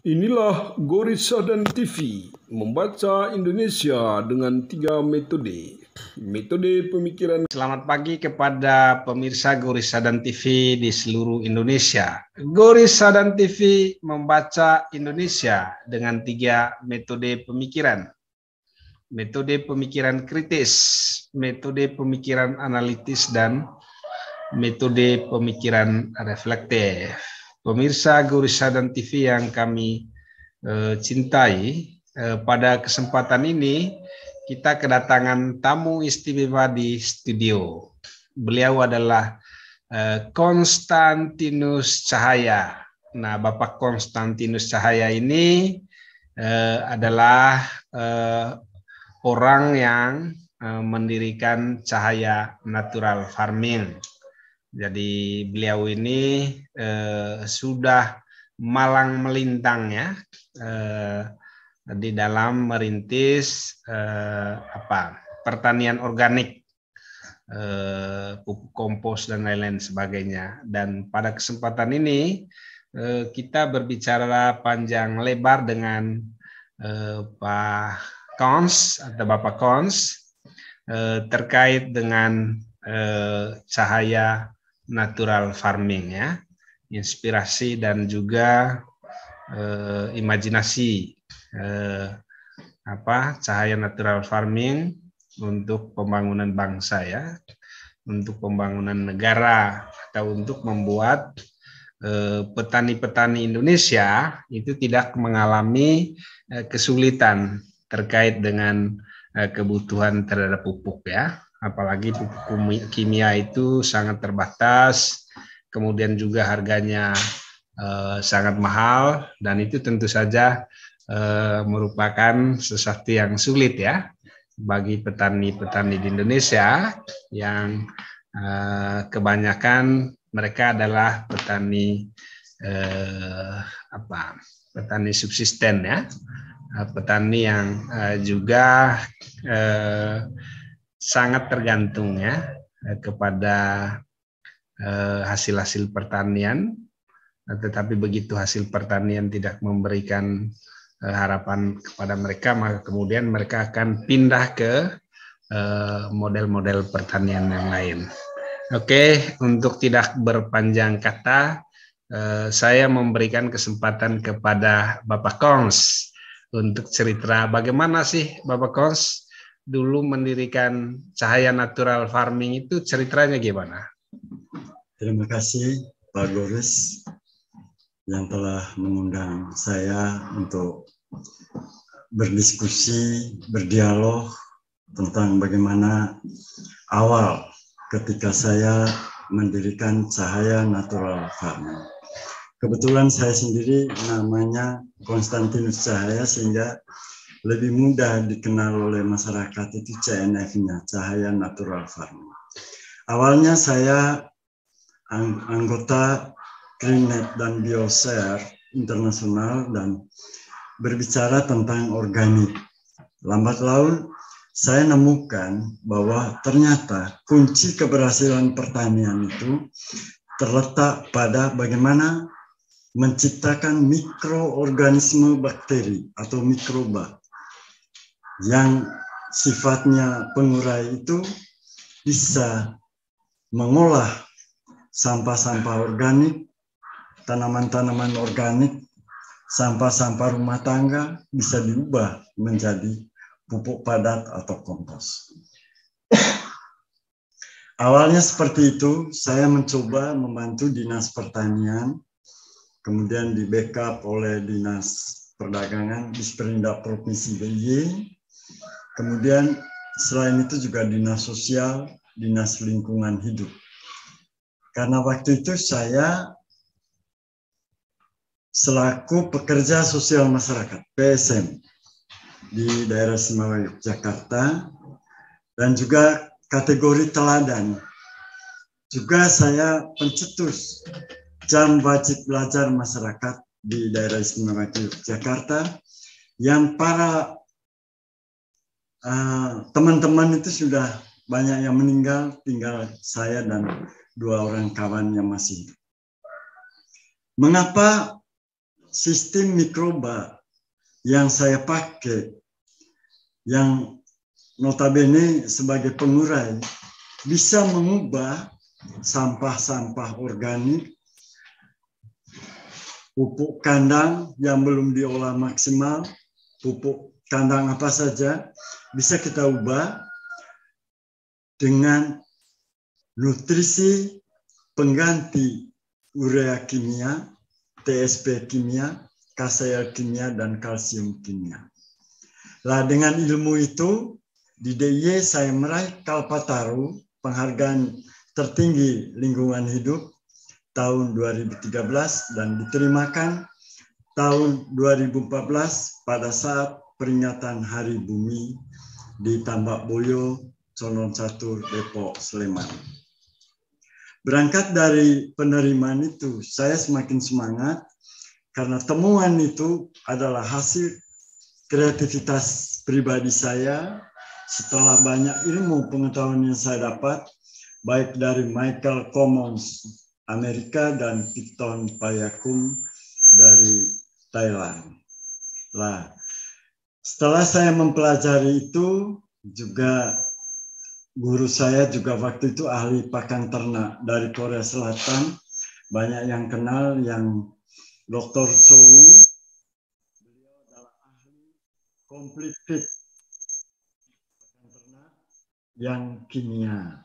Inilah Gorissa dan TV, membaca Indonesia dengan 3 metode. Metode pemikiran. Selamat pagi kepada pemirsa Gorissa dan TV di seluruh Indonesia. Gorissa dan TV membaca Indonesia dengan 3 metode pemikiran. Metode pemikiran kritis, metode pemikiran analitis, dan metode pemikiran reflektif. Pemirsa Gorissa dan TV yang kami cintai, pada kesempatan ini kita kedatangan tamu istimewa di studio. Beliau adalah Konstantinus Cahaya. Nah, Bapak Konstantinus Cahaya ini adalah orang yang mendirikan Cahaya Natural Farming. Jadi beliau ini sudah malang melintang ya di dalam merintis pertanian organik, pupuk kompos dan lain-lain sebagainya. Dan pada kesempatan ini kita berbicara panjang lebar dengan Pak Kons atau Bapak Kons terkait dengan Cahaya Natural Farming ya, inspirasi dan juga imajinasi Cahaya Natural Farming untuk pembangunan bangsa ya, untuk pembangunan negara, atau untuk membuat petani-petani Indonesia itu tidak mengalami kesulitan terkait dengan kebutuhan terhadap pupuk ya. Apalagi pupuk kimia itu sangat terbatas, kemudian juga harganya sangat mahal, dan itu tentu saja merupakan sesuatu yang sulit ya bagi petani-petani di Indonesia yang kebanyakan mereka adalah petani petani subsisten ya, petani yang juga sangat tergantung ya kepada hasil-hasil pertanian, tetapi begitu hasil pertanian tidak memberikan harapan kepada mereka, maka kemudian mereka akan pindah ke model-model pertanian yang lain. Oke, untuk tidak berpanjang kata, saya memberikan kesempatan kepada Bapak Kons untuk cerita bagaimana sih Bapak Kons dulu mendirikan Cahaya Natural Farming itu, ceritanya gimana? Terima kasih Pak Goris yang telah mengundang saya untuk berdiskusi, berdialog tentang bagaimana awal ketika saya mendirikan Cahaya Natural Farming. Kebetulan saya sendiri namanya Konstantinus Cahaya, sehingga lebih mudah dikenal oleh masyarakat itu CNF-nya, Cahaya Natural Farming. Awalnya saya anggota Greennet dan Bioshare Internasional dan berbicara tentang organik. Lambat laun saya nemukan bahwa ternyata kunci keberhasilan pertanian itu terletak pada bagaimana menciptakan mikroorganisme bakteri atau mikroba yang sifatnya pengurai itu bisa mengolah sampah-sampah organik, tanaman-tanaman organik, sampah-sampah rumah tangga bisa diubah menjadi pupuk padat atau kompos. Awalnya seperti itu, saya mencoba membantu Dinas Pertanian, kemudian di backup oleh Dinas Perdagangan, Disperindak Provinsi DIY, kemudian selain itu juga Dinas Sosial, Dinas Lingkungan Hidup. Karena waktu itu saya selaku pekerja sosial masyarakat, PSM, di daerah Istimewa Yogyakarta, dan juga kategori teladan. Juga saya pencetus jam wajib belajar masyarakat di daerah Istimewa Yogyakarta, yang para teman-teman itu sudah banyak yang meninggal, tinggal saya dan 2 orang kawan yang masih hidup. Mengapa sistem mikroba yang saya pakai, yang notabene sebagai pengurai, bisa mengubah sampah-sampah organik, pupuk kandang yang belum diolah maksimal, pupuk kandang apa saja, bisa kita ubah dengan nutrisi pengganti urea kimia, TSP kimia, KCl kimia, dan kalsium kimia. Lah dengan ilmu itu, di DIY saya meraih Kalpataru, penghargaan tertinggi lingkungan hidup tahun 2013 dan diterimakan tahun 2014 pada saat peringatan Hari Bumi di Tambak Boyo, Condong Catur, Depok, Sleman. Berangkat dari penerimaan itu, saya semakin semangat karena temuan itu adalah hasil kreativitas pribadi saya setelah banyak ilmu pengetahuan yang saya dapat, baik dari Michael Commons Amerika dan Piton Payakum dari Thailand. Lah, setelah saya mempelajari itu, juga guru saya juga waktu itu ahli pakan ternak dari Korea Selatan, banyak yang kenal, yang Dr. Chou. Beliau adalah ahli complete feed pakan ternak yang kimia.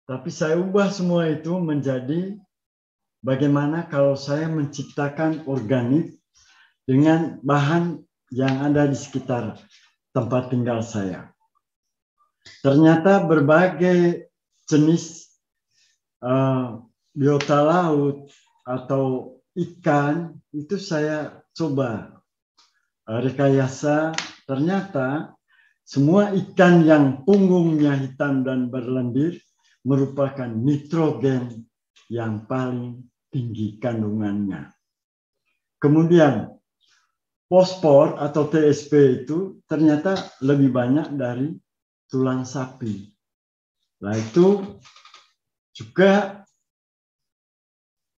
Tapi saya ubah semua itu menjadi bagaimana kalau saya menciptakan organik dengan bahan yang ada di sekitar tempat tinggal saya. Ternyata berbagai jenis biota laut atau ikan itu saya coba rekayasa. Ternyata semua ikan yang punggungnya hitam dan berlendir merupakan nitrogen yang paling tinggi kandungannya. Kemudian fosfor atau TSP itu ternyata lebih banyak dari tulang sapi. Nah itu juga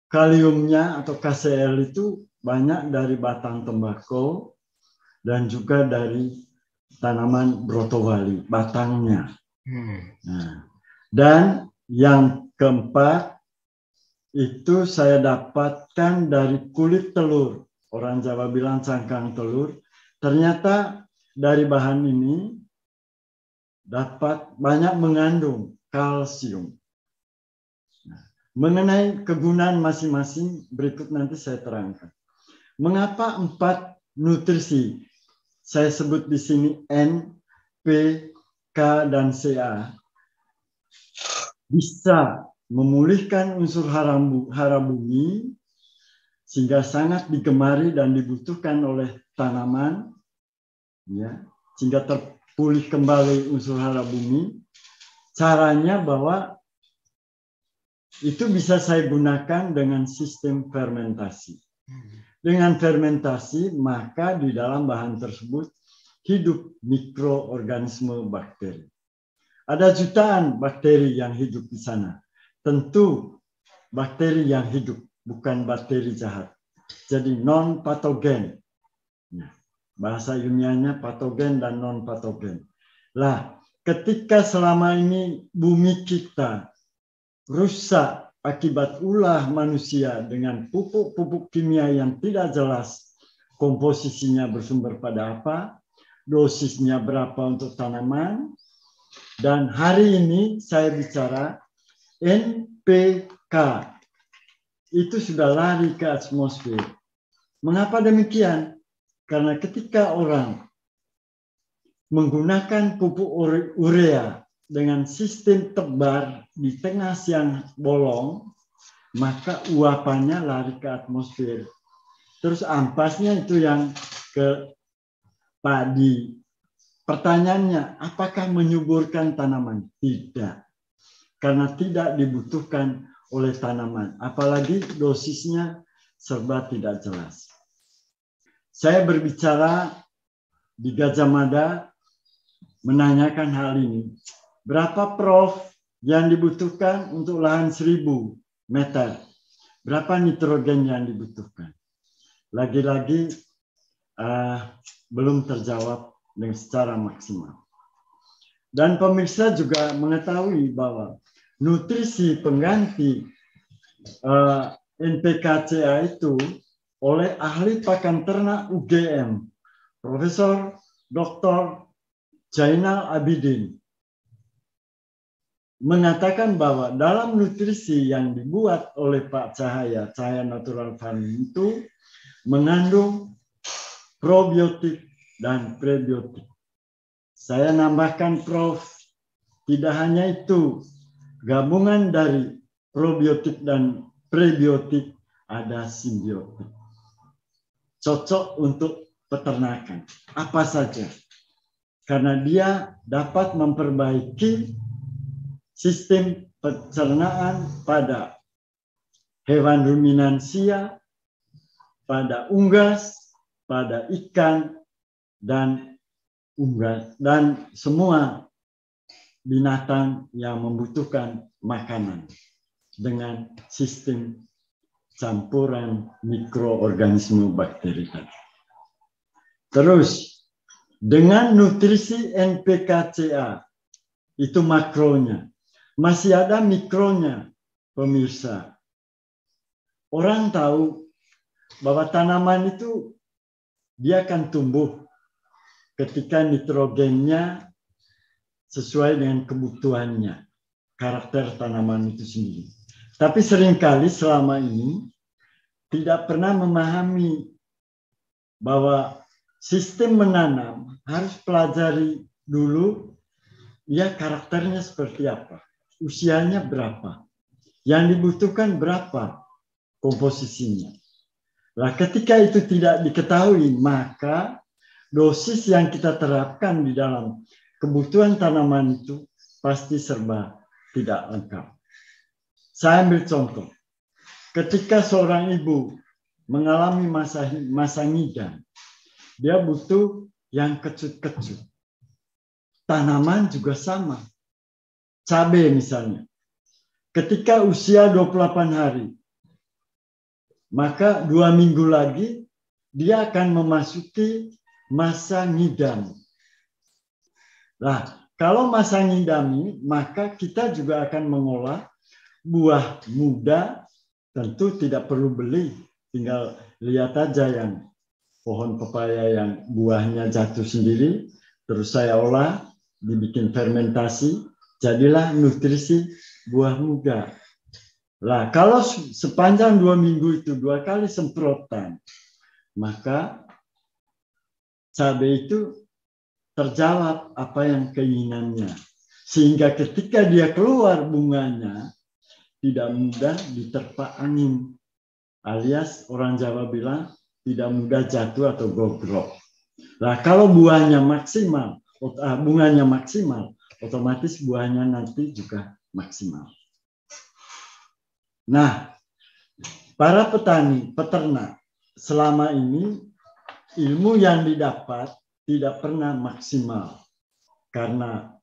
kaliumnya atau KCl itu banyak dari batang tembakau dan juga dari tanaman brotowali, batangnya. Nah, dan yang keempat itu saya dapatkan dari kulit telur. Orang Jawa bilang cangkang telur. Ternyata dari bahan ini dapat banyak mengandung kalsium. Nah, mengenai kegunaan masing-masing berikut nanti saya terangkan. Mengapa 4 nutrisi saya sebut di sini N, P, K, dan Ca bisa memulihkan unsur hara bumi sehingga sangat digemari dan dibutuhkan oleh tanaman, ya, sehingga terpulih kembali unsur hara bumi. Caranya bahwa itu bisa saya gunakan dengan sistem fermentasi. Dengan fermentasi, maka di dalam bahan tersebut hidup mikroorganisme bakteri. Ada jutaan bakteri yang hidup di sana. Tentu bakteri yang hidup, bukan bakteri jahat. Jadi non-patogen. Nah, bahasa ilmiahnya patogen dan non-patogen. Lah, ketika selama ini bumi kita rusak akibat ulah manusia dengan pupuk-pupuk kimia yang tidak jelas komposisinya bersumber pada apa, dosisnya berapa untuk tanaman, dan hari ini saya bicara NPK itu sudah lari ke atmosfer. Mengapa demikian? Karena ketika orang menggunakan pupuk urea dengan sistem tebar di tengah siang bolong, maka uapannya lari ke atmosfer. Terus ampasnya itu yang ke padi. Pertanyaannya, apakah menyuburkan tanaman? Tidak. Karena tidak dibutuhkan oleh tanaman. Apalagi dosisnya serba tidak jelas. Saya berbicara di Gajah Mada menanyakan hal ini. Berapa Prof yang dibutuhkan untuk lahan 1000 meter? Berapa nitrogen yang dibutuhkan? lagi-lagi belum terjawab dengan secara maksimal. Dan pemirsa juga mengetahui bahwa nutrisi pengganti NPK-CA itu oleh ahli pakan ternak UGM, Profesor Dr. Jainal Abidin, mengatakan bahwa dalam nutrisi yang dibuat oleh Pak Cahaya Natural Farming itu mengandung probiotik dan prebiotik. Saya nambahkan, Prof, tidak hanya itu, gabungan dari probiotik dan prebiotik ada simbiotik. Cocok untuk peternakan. Apa saja? Karena dia dapat memperbaiki sistem pencernaan pada hewan ruminansia, pada unggas, pada ikan, dan unggas, dan semua binatang yang membutuhkan makanan dengan sistem campuran mikroorganisme bakteri tadi. Terus, dengan nutrisi NPK-CA, itu makronya. Masih ada mikronya, pemirsa. Orang tahu bahwa tanaman itu dia akan tumbuh ketika nitrogennya sesuai dengan kebutuhannya, karakter tanaman itu sendiri. Tapi seringkali selama ini tidak pernah memahami bahwa sistem menanam harus pelajari dulu ya karakternya seperti apa, usianya berapa, yang dibutuhkan berapa komposisinya. Nah, ketika itu tidak diketahui, maka dosis yang kita terapkan di dalam kebutuhan tanaman itu pasti serba tidak lengkap. Saya ambil contoh. Ketika seorang ibu mengalami masa ngidam, dia butuh yang kecut-kecut. Tanaman juga sama. Cabai misalnya. Ketika usia 28 hari, maka 2 minggu lagi dia akan memasuki masa ngidam. Nah, kalau masa ngidam, maka kita juga akan mengolah buah muda, tentu tidak perlu beli. Tinggal lihat aja yang pohon pepaya yang buahnya jatuh sendiri, terus saya olah, dibikin fermentasi, jadilah nutrisi buah muda. Nah, kalau sepanjang 2 minggu itu 2 kali semprotan, maka cabai itu terjawab apa yang keinginannya. Sehingga ketika dia keluar bunganya, tidak mudah diterpa angin. Alias orang Jawa bilang, tidak mudah jatuh atau gogrok. Nah, kalau buahnya maksimal, bunganya maksimal, otomatis buahnya nanti juga maksimal. Nah, para petani, peternak, selama ini ilmu yang didapat tidak pernah maksimal. Karena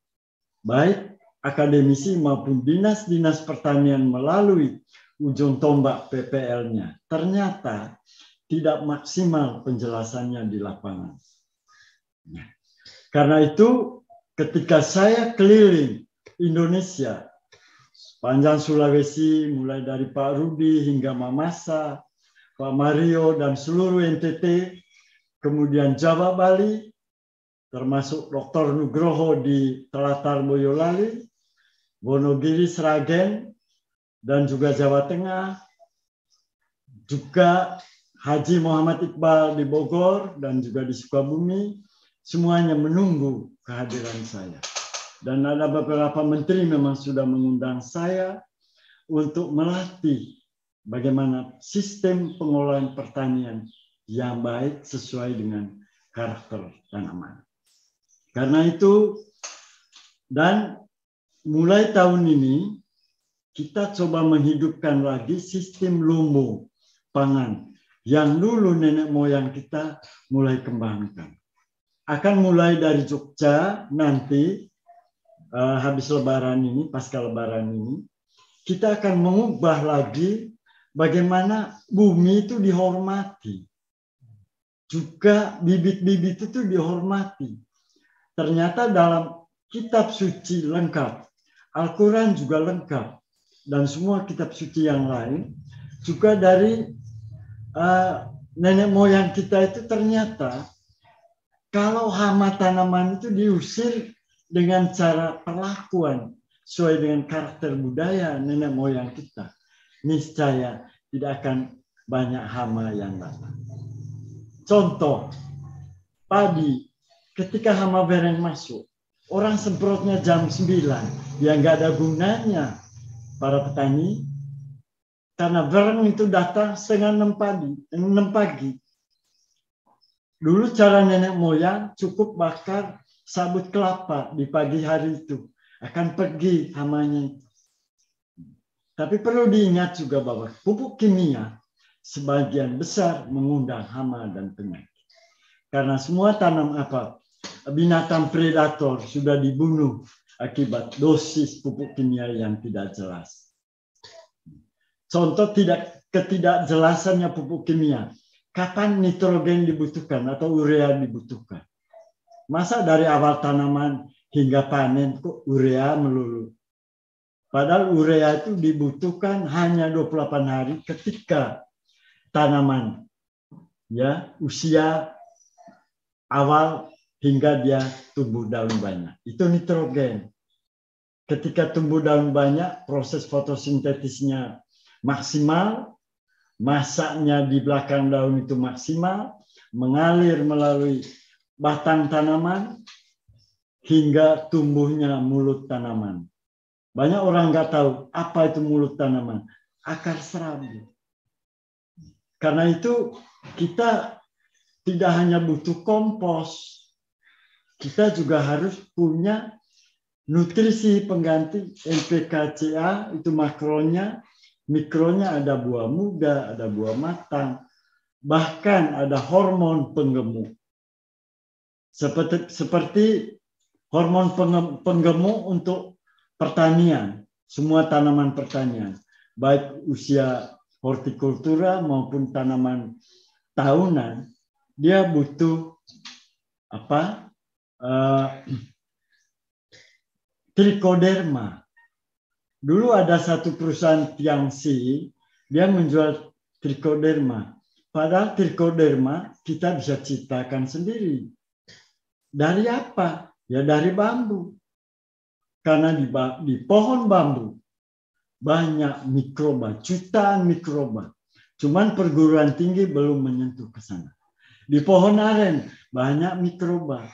baik akademisi maupun dinas-dinas pertanian melalui ujung tombak PPL-nya, ternyata tidak maksimal penjelasannya di lapangan. Nah, karena itu ketika saya keliling Indonesia, sepanjang Sulawesi, mulai dari Pak Rudi hingga Mamasa, Pak Mario, dan seluruh NTT, kemudian Jawa Bali, termasuk Dr. Nugroho di Telatar Boyolali, Wonogiri Sragen, dan juga Jawa Tengah, juga Haji Muhammad Iqbal di Bogor, dan juga di Sukabumi, semuanya menunggu kehadiran saya. Dan ada beberapa menteri memang sudah mengundang saya untuk melatih bagaimana sistem pengolahan pertanian yang baik sesuai dengan karakter tanaman. Karena itu, dan mulai tahun ini, kita coba menghidupkan lagi sistem lumbung pangan yang dulu nenek moyang kita mulai kembangkan. Akan mulai dari Jogja nanti, habis lebaran ini, pasca lebaran ini, kita akan mengubah lagi bagaimana bumi itu dihormati. juga bibit-bibit itu dihormati. Ternyata dalam kitab suci lengkap, Al-Quran juga lengkap, dan semua kitab suci yang lain, juga dari nenek moyang kita itu ternyata kalau hama tanaman itu diusir dengan cara perlakuan sesuai dengan karakter budaya nenek moyang kita, niscaya tidak akan banyak hama yang datang. Contoh, padi, ketika hama bereng masuk, orang semprotnya jam 9, ya nggak ada gunanya para petani, karena bereng itu datang setengah 6 pagi. Dulu cara nenek moyang cukup bakar sabut kelapa di pagi hari itu, akan pergi hamanya. Tapi perlu diingat juga bahwa pupuk kimia sebagian besar mengundang hama dan penyakit. Karena semua binatang predator sudah dibunuh akibat dosis pupuk kimia yang tidak jelas. Contoh ketidakjelasannya pupuk kimia. Kapan nitrogen dibutuhkan atau urea dibutuhkan? Masa dari awal tanaman hingga panen kok urea melulu? Padahal urea itu dibutuhkan hanya 28 hari ketika tanaman usia awal hingga dia tumbuh daun banyak. Itu nitrogen. Ketika tumbuh daun banyak, proses fotosintetisnya maksimal, masaknya di belakang daun itu maksimal, mengalir melalui batang tanaman hingga tumbuhnya mulut tanaman. Banyak orang nggak tahu apa itu mulut tanaman, akar serabu. Karena itu kita tidak hanya butuh kompos, kita juga harus punya nutrisi pengganti NPK-Ca, itu makronya, mikronya ada buah muda, ada buah matang, bahkan ada hormon penggemuk. Seperti hormon penggemuk untuk pertanian, semua tanaman pertanian, baik usia hortikultura maupun tanaman tahunan, dia butuh trichoderma. Dulu ada satu perusahaan Tiangxi, dia menjual trichoderma. Padahal trichoderma kita bisa ciptakan sendiri. Dari apa? Ya dari bambu. Karena di pohon bambu banyak mikroba, jutaan mikroba. Cuman perguruan tinggi belum menyentuh ke sana. Di pohon aren banyak mikroba.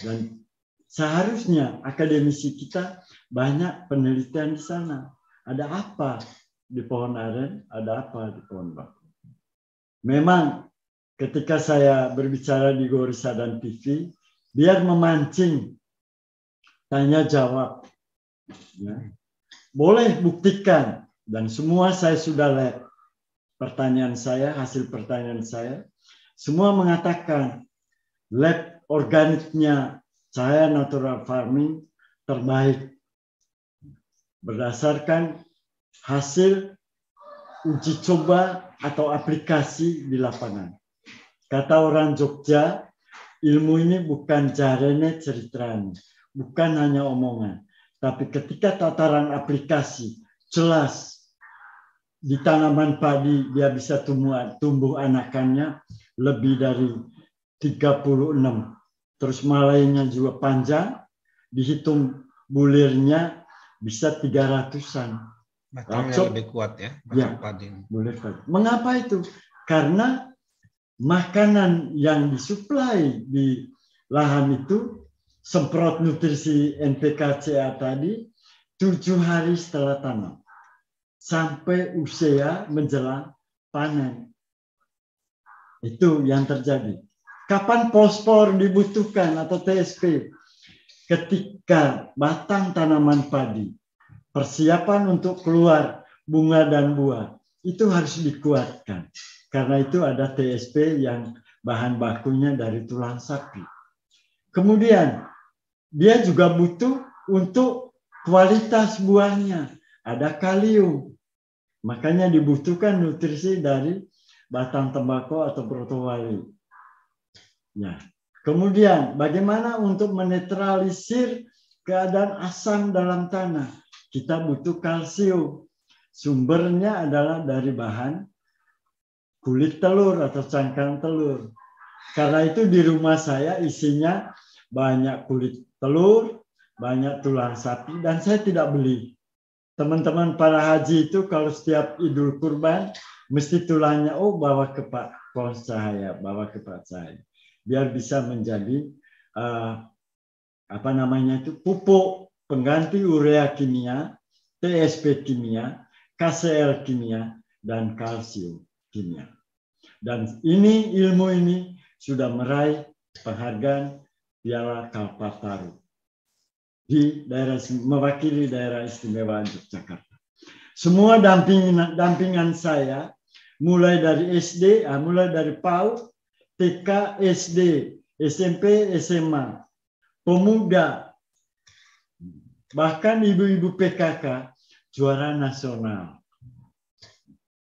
Dan seharusnya akademisi kita banyak penelitian di sana. Ada apa di pohon aren, ada apa di pohon bambu. Memang ketika saya berbicara di Gorissa dan TV, biar memancing tanya jawab. Ya. Boleh buktikan, dan semua saya sudah lihat pertanyaan saya, hasil pertanyaan saya, semua mengatakan lab organiknya saya natural farming terbaik berdasarkan hasil uji coba atau aplikasi di lapangan. Kata orang Jogja, ilmu ini bukan jarene ceritanya, bukan hanya omongan. Tapi ketika tataran aplikasi jelas di tanaman padi dia bisa tumbuh anakannya lebih dari 36. Terus malainya juga panjang, dihitung bulirnya bisa 300-an. Batangnya lebih kuat ya, batang padi. Bulir padi. Mengapa itu? Karena makanan yang disuplai di lahan itu semprot nutrisi NPK-Ca tadi 7 hari setelah tanam sampai usia menjelang panen. Itu yang terjadi. Kapan fosfor dibutuhkan atau TSP? Ketika batang tanaman padi persiapan untuk keluar bunga dan buah itu harus dikuatkan. Karena itu ada TSP yang bahan bakunya dari tulang sapi. Kemudian dia juga butuh untuk kualitas buahnya. Ada kalium. Makanya dibutuhkan nutrisi dari batang tembakau atau brotowali. Ya. Kemudian bagaimana untuk menetralisir keadaan asam dalam tanah? Kita butuh kalsium. Sumbernya adalah dari bahan kulit telur atau cangkang telur. Karena itu di rumah saya isinya banyak kulit telur, banyak tulang sapi, dan saya tidak beli. Teman-teman para haji itu kalau setiap Idul Kurban mesti tulangnya, oh bawa ke Pak Kos saya, bawa ke Pak saya, biar bisa menjadi apa namanya itu pupuk pengganti urea kimia, TSP kimia, KCl kimia, dan kalsium kimia. Dan ini ilmu ini sudah meraih penghargaan Piala Kalpataru di daerah, mewakili daerah istimewa Yogyakarta. Semua dampingan saya mulai dari SD, mulai dari PAUD, TK, SD, SMP, SMA, pemuda, bahkan ibu-ibu PKK juara nasional.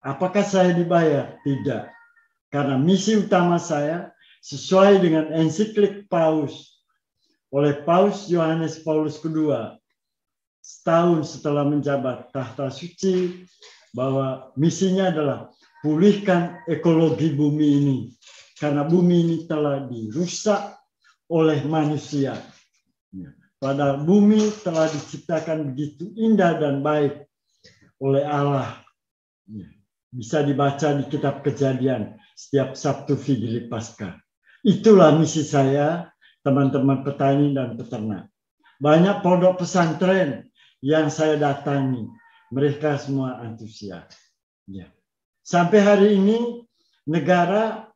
Apakah saya dibayar? Tidak. Karena misi utama saya sesuai dengan ensiklik Paus oleh Paus Yohanes Paulus II setahun setelah menjabat tahta suci, bahwa misinya adalah pulihkan ekologi bumi ini karena bumi ini telah dirusak oleh manusia. Padahal bumi telah diciptakan begitu indah dan baik oleh Allah. Bisa dibaca di kitab Kejadian setiap Sabtu Figili Paskah. Itulah misi saya, teman-teman petani dan peternak. Banyak pondok pesantren yang saya datangi, mereka semua antusias. Ya. Sampai hari ini negara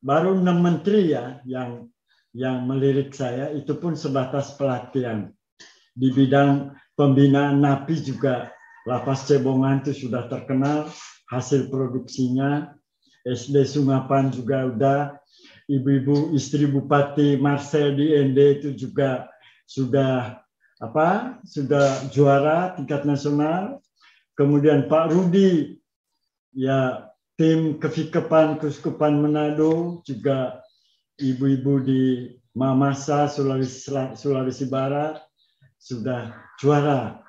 baru 6 menteri ya yang melirik saya, itu pun sebatas pelatihan. Di bidang pembinaan napi juga Lapas Cebongan itu sudah terkenal hasil produksinya. SD Sungapan juga udah, ibu-ibu istri Bupati Marcel di ND itu juga sudah juara tingkat nasional. Kemudian Pak Rudi ya, tim Kefikepan Kuskupan Manado, juga ibu-ibu di Mamasa Sulawesi Barat sudah juara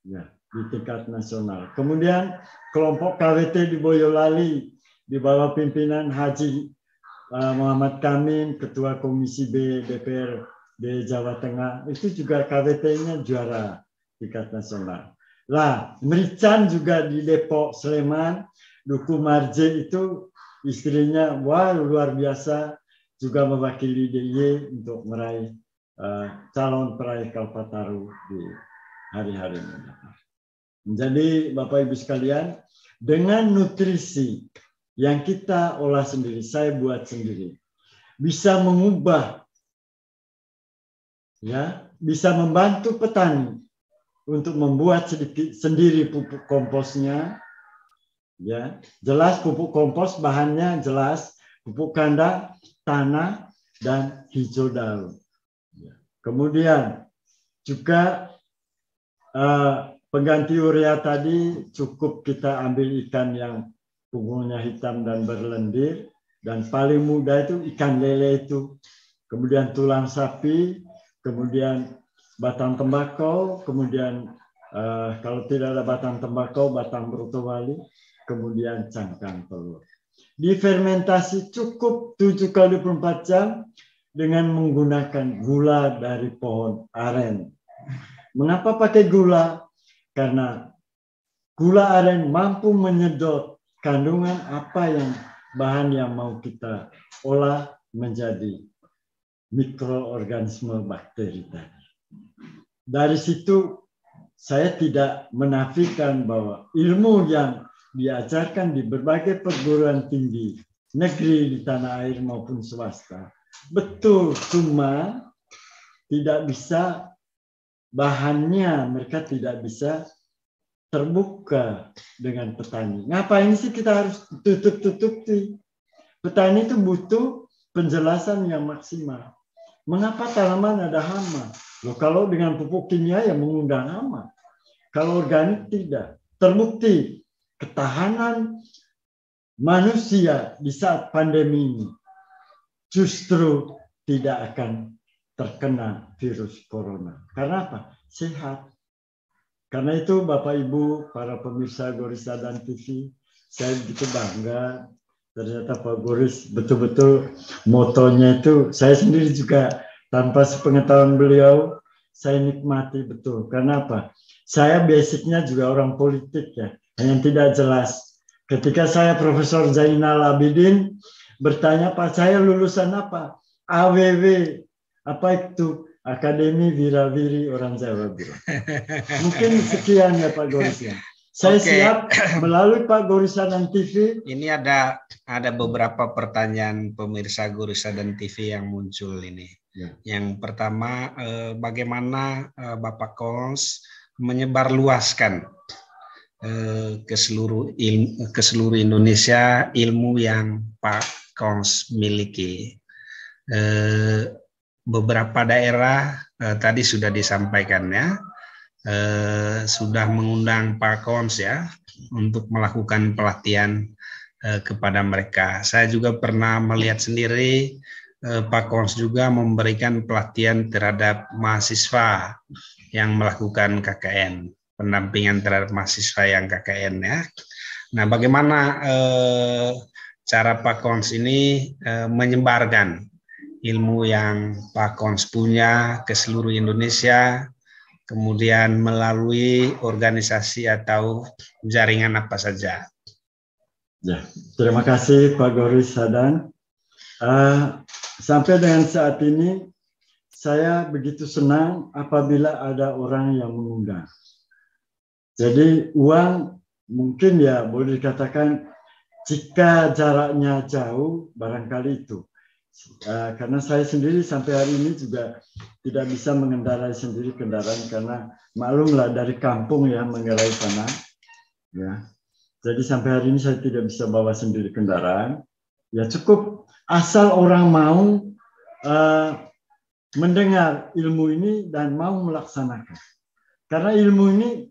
ya di tingkat nasional. Kemudian kelompok KWT di Boyolali di bawah pimpinan Haji Muhammad Kamin, Ketua Komisi B DPR di Jawa Tengah, itu juga KWT-nya juara tingkat nasional. Lah, Merican juga di Depok, Sleman, Duku Marje itu istrinya wah luar biasa, juga mewakili DIY untuk meraih calon peraih Kalpataru di hari-hari mendatang. Jadi Bapak Ibu sekalian, dengan nutrisi yang kita olah sendiri, saya buat sendiri, bisa mengubah, ya, bisa membantu petani untuk membuat sendiri pupuk komposnya. Ya, jelas pupuk kompos bahannya jelas pupuk kandang, tanah, dan hijau daun. Kemudian juga pengganti urea tadi cukup kita ambil ikan yang punggungnya hitam dan berlendir, dan paling mudah itu ikan lele itu. Kemudian tulang sapi, kemudian batang tembakau, kemudian kalau tidak ada batang tembakau, batang brotowali, kemudian cangkang telur. Difermentasi cukup 7 kali 24 jam dengan menggunakan gula dari pohon aren. Mengapa pakai gula? Karena gula aren mampu menyedot kandungan bahan yang mau kita olah menjadi mikroorganisme bakteri tadi. Dari situ saya tidak menafikan bahwa ilmu yang diajarkan di berbagai perguruan tinggi negeri di tanah air maupun swasta betul, cuma tidak bisa bahannya, mereka tidak bisa terbuka dengan petani. Ngapain sih kita harus tutup-tutupi? Petani itu butuh penjelasan yang maksimal. Mengapa tanaman ada hama? Loh, kalau dengan pupuk kimia ya mengundang hama. Kalau organik tidak. Terbukti ketahanan manusia di saat pandemi ini justru tidak akan terkena virus corona. Karena apa? Sehat. Karena itu Bapak Ibu, para pemirsa Goris Sadan TV, saya begitu bangga. Ternyata Pak Goris betul-betul motonya itu, saya sendiri juga tanpa sepengetahuan beliau, saya nikmati betul. Karena apa? Saya basicnya juga orang politik ya, yang tidak jelas. Ketika saya Profesor Zainal Abidin bertanya, Pak saya lulusan apa? AWW, apa itu? Akademi Wirawiri Orang Jawa bilang. Mungkin sekian ya Pak Goris ya. Saya siap melalui Pak Goris Sadan TV. Ini ada beberapa pertanyaan pemirsa Goris Sadan TV yang muncul ini. Ya. Yang pertama, bagaimana Bapak Kons menyebarluaskan ke seluruh Indonesia ilmu yang Pak Kons miliki? Beberapa daerah tadi sudah disampaikan ya, sudah mengundang Pak Kons ya untuk melakukan pelatihan kepada mereka. Saya juga pernah melihat sendiri Pak Kons juga memberikan pelatihan terhadap mahasiswa yang melakukan KKN, pendampingan terhadap mahasiswa yang KKN ya. Nah, bagaimana cara Pak Kons ini menyebarkan ilmu yang Pak Kons punya ke seluruh Indonesia, kemudian melalui organisasi atau jaringan apa saja? Ya, terima kasih Pak Goris Sadan. Sampai dengan saat ini, saya begitu senang apabila ada orang yang mengundang. Jadi uang mungkin ya boleh dikatakan jika jaraknya jauh, barangkali itu. Karena saya sendiri sampai hari ini juga tidak bisa mengendarai sendiri kendaraan karena maklumlah dari kampung ya mengendarai tanah ya. Jadi sampai hari ini saya tidak bisa bawa sendiri kendaraan. Ya cukup asal orang mau mendengar ilmu ini dan mau melaksanakan. Karena ilmu ini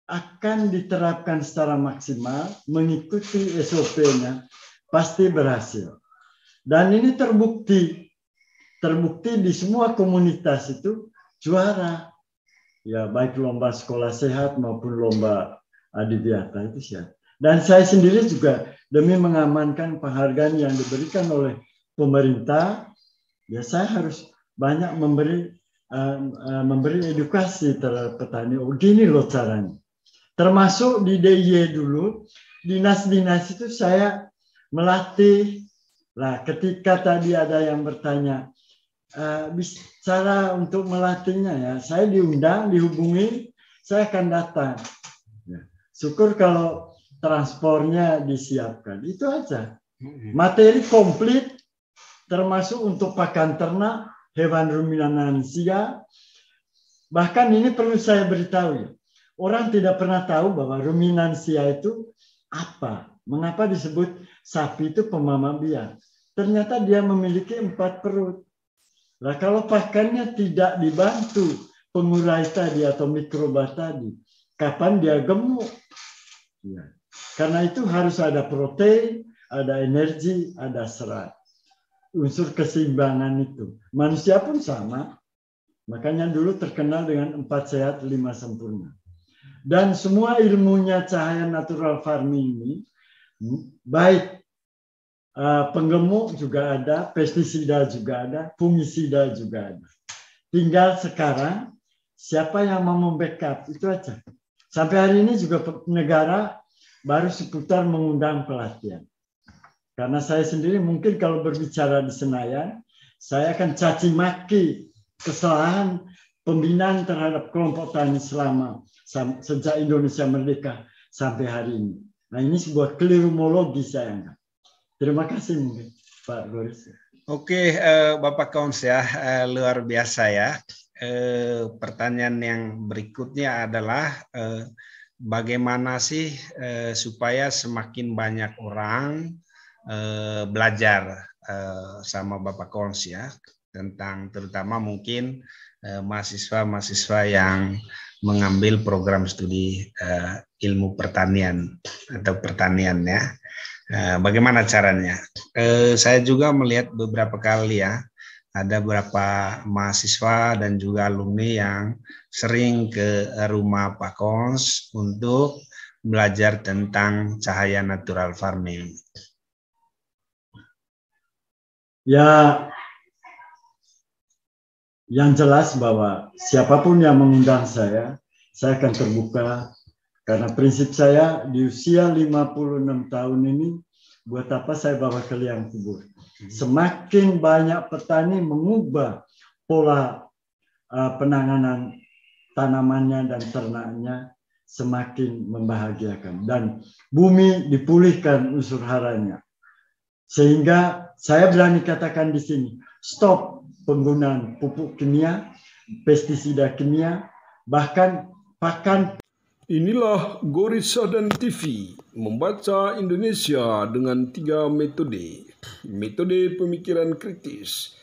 akan diterapkan secara maksimal, mengikuti SOP-nya pasti berhasil. Dan ini terbukti di semua komunitas itu juara. Ya baik lomba sekolah sehat maupun lomba adiwiata itu siap. Dan saya sendiri juga demi mengamankan penghargaan yang diberikan oleh pemerintah, ya saya harus banyak memberi edukasi terhadap petani. Oh gini loh caranya. Termasuk di DIY dulu, dinas-dinas itu saya melatih. Nah, ketika tadi ada yang bertanya, cara untuk melatihnya ya, saya diundang, dihubungi, saya akan datang. Ya. Syukur kalau transportnya disiapkan, itu aja. Materi komplit, termasuk untuk pakan ternak, hewan ruminansia. Bahkan ini perlu saya beritahu ya, orang tidak pernah tahu bahwa ruminansia itu apa. Mengapa disebut sapi itu pemamah biak? Ternyata dia memiliki 4 perut. Nah, kalau pakannya tidak dibantu pengurai tadi atau mikroba tadi, kapan dia gemuk? Ya. Karena itu harus ada protein, ada energi, ada serat. Unsur keseimbangan itu. Manusia pun sama. Makanya dulu terkenal dengan 4 sehat, 5 sempurna. Dan semua ilmunya cahaya natural farming ini, baik penggemuk juga ada, pestisida juga ada, fungisida juga ada. Tinggal sekarang siapa yang mau membackup itu aja. Sampai hari ini juga negara baru seputar mengundang pelatihan. Karena saya sendiri mungkin kalau berbicara di Senayan, saya akan caci maki kesalahan pembinaan terhadap kelompok tani selama sejak Indonesia merdeka sampai hari ini. Nah ini sebuah kelirumologi saya anggap. Terima kasih mungkin Pak Goris. Oke, Bapak Kons ya, luar biasa ya. Pertanyaan yang berikutnya adalah bagaimana sih supaya semakin banyak orang belajar sama Bapak Kons ya, tentang terutama mungkin mahasiswa-mahasiswa yang mengambil program studi ilmu pertanian atau pertanian ya. Bagaimana caranya? Saya juga melihat beberapa kali ya, ada beberapa mahasiswa dan juga alumni yang sering ke rumah Pak Kons untuk belajar tentang cahaya natural farming. Ya, yang jelas bahwa siapapun yang mengundang saya akan terbuka. Karena prinsip saya di usia 56 tahun ini, buat apa saya bawa ke liang kubur? Semakin banyak petani mengubah pola penanganan tanamannya dan ternaknya, semakin membahagiakan. Dan bumi dipulihkan unsur haranya. Sehingga saya berani katakan di sini, stop penggunaan pupuk kimia, pestisida kimia, bahkan pakan. Inilah Gorissa dan TV, membaca Indonesia dengan 3 metode. Metode pemikiran kritis,